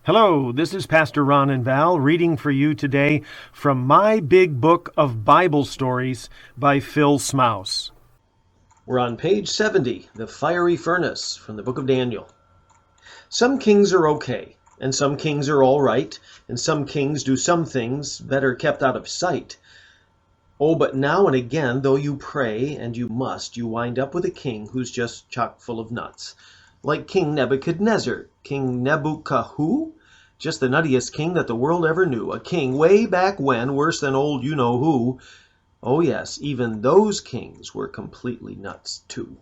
Hello, this is Pastor Ron and Val reading for you today from My Big Book of Bible Stories by Phil Smouse. We're on page 70, The Fiery Furnace, from the book of Daniel. Some kings are okay, and some kings are all right, and some kings do some things better kept out of sight. Oh, but now and again, though you pray, and you must, you wind up with a king who's just chock full of nuts. Like King Nebuchadnezzar. King Nebuchadnezzar? Just the nuttiest king that the world ever knew. A king way back when, worse than old you-know-who. Oh yes, even those kings were completely nuts too.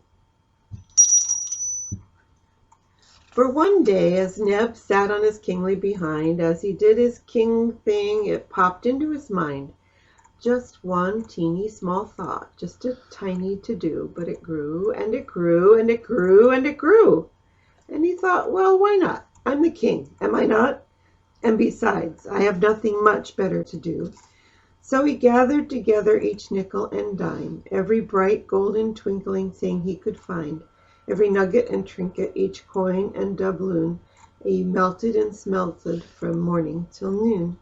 For one day, as Neb sat on his kingly behind, as he did his king thing, it popped into his mind. Just one teeny small thought, just a tiny to-do, but it grew, and it grew, and it grew, and it grew. And he thought, well, why not? I'm the king, am I not? And besides, I have nothing much better to do. So he gathered together each nickel and dime, every bright golden twinkling thing he could find, every nugget and trinket, each coin and doubloon, he melted and smelted from morning till noon.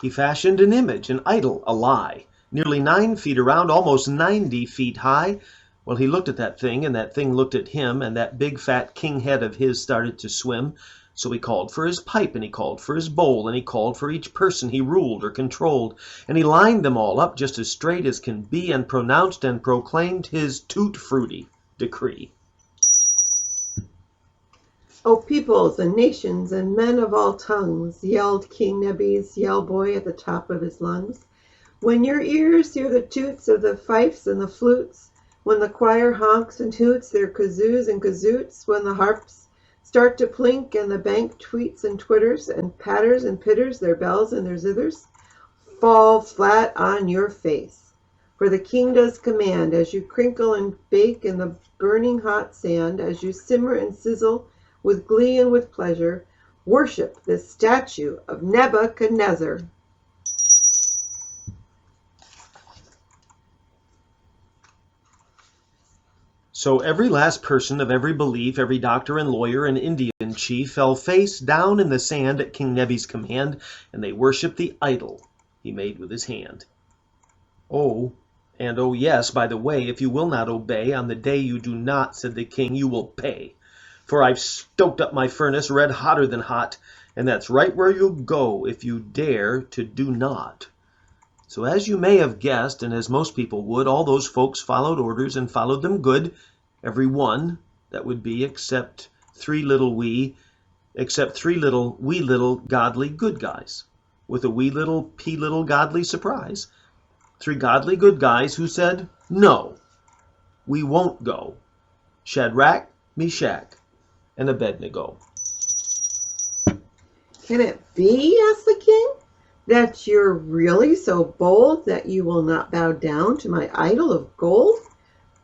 He fashioned an image, an idol, a lie, nearly 9 feet around, almost 90 feet high. Well, he looked at that thing, and that thing looked at him, and that big fat king head of his started to swim. So he called for his pipe, and he called for his bowl, and he called for each person he ruled or controlled, and he lined them all up just as straight as can be, and pronounced and proclaimed his toot-fruity decree. O peoples and nations and men of all tongues, yelled King Nebi's yell boy at the top of his lungs, when your ears hear the toots of the fifes and the flutes, when the choir honks and hoots their kazoos and kazoots, when the harps start to plink and the bank tweets and twitters and patters and pitters their bells and their zithers, fall flat on your face. For the king does command, as you crinkle and bake in the burning hot sand, as you simmer and sizzle with glee and with pleasure, worship this statue of Nebuchadnezzar. So every last person of every belief, every doctor and lawyer and Indian chief fell face down in the sand at King Nebi's command, and they worshipped the idol he made with his hand. Oh, and oh yes, by the way, if you will not obey, on the day you do not, said the king, you will pay. For I've stoked up my furnace red hotter than hot, and that's right where you'll go if you dare to do not. So as you may have guessed, and as most people would, all those folks followed orders and followed them good. Every one, that would be, except three little wee little godly good guys, with a wee little pea little godly surprise. 3 godly good guys who said, no, we won't go. Shadrach, Meshach, and Abednego. Can it be, asked the king, that you're really so bold that you will not bow down to my idol of gold?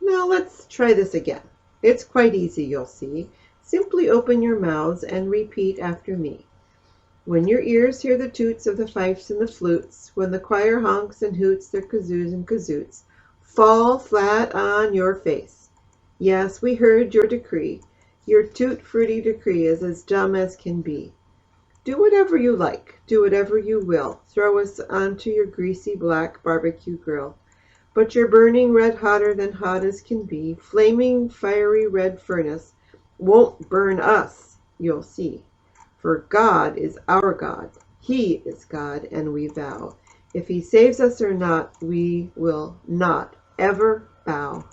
Now let's try this again. It's quite easy, you'll see. Simply open your mouths and repeat after me. When your ears hear the toots of the fifes and the flutes, when the choir honks and hoots their kazoos and kazoots, fall flat on your face. Yes, we heard your decree. Your toot-fruity decree is as dumb as can be. Do whatever you like, do whatever you will. Throw us onto your greasy black barbecue grill. But your burning red hotter than hot as can be, flaming fiery red furnace won't burn us, you'll see. For God is our God. He is God, and we vow. If he saves us or not, we will not ever bow.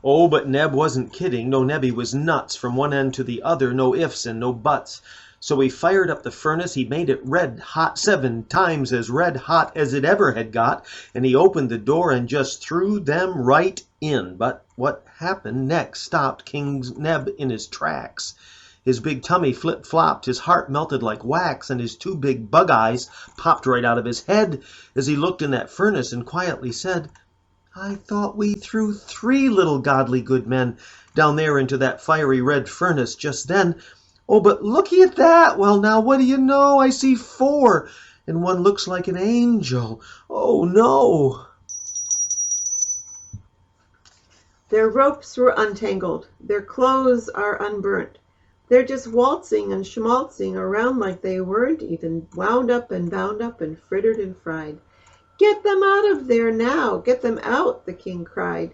Oh, but Neb wasn't kidding. No, Nebi was nuts from one end to the other, no ifs and no buts. So he fired up the furnace, he made it red hot, 7 times as red hot as it ever had got, and he opened the door and just threw them right in. But what happened next stopped King Neb in his tracks. His big tummy flip-flopped, his heart melted like wax, and his 2 big bug eyes popped right out of his head as he looked in that furnace and quietly said, I thought we threw 3 little godly good men down there into that fiery red furnace just then. Oh, but looky at that. Well, now, what do you know? I see 4, and one looks like an angel. Oh, no. Their ropes were untangled, their clothes are unburnt. They're just waltzing and schmaltzing around like they weren't even wound up and bound up and frittered and fried. Get them out of there now, get them out, the king cried.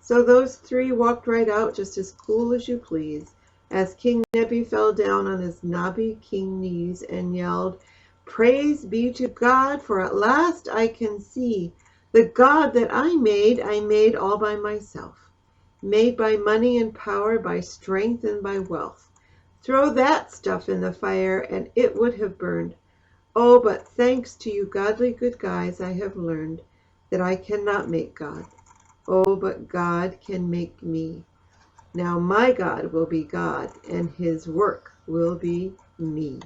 So those three walked right out just as cool as you please, as King Nebi fell down on his knobby king knees and yelled, "Praise be to God, for at last I can see the God that I made all by myself, made by money and power, by strength and by wealth. Throw that stuff in the fire and it would have burned. Oh, but thanks to you godly good guys, I have learned that I cannot make God. Oh, but God can make me. Now my God will be God, and his work will be me."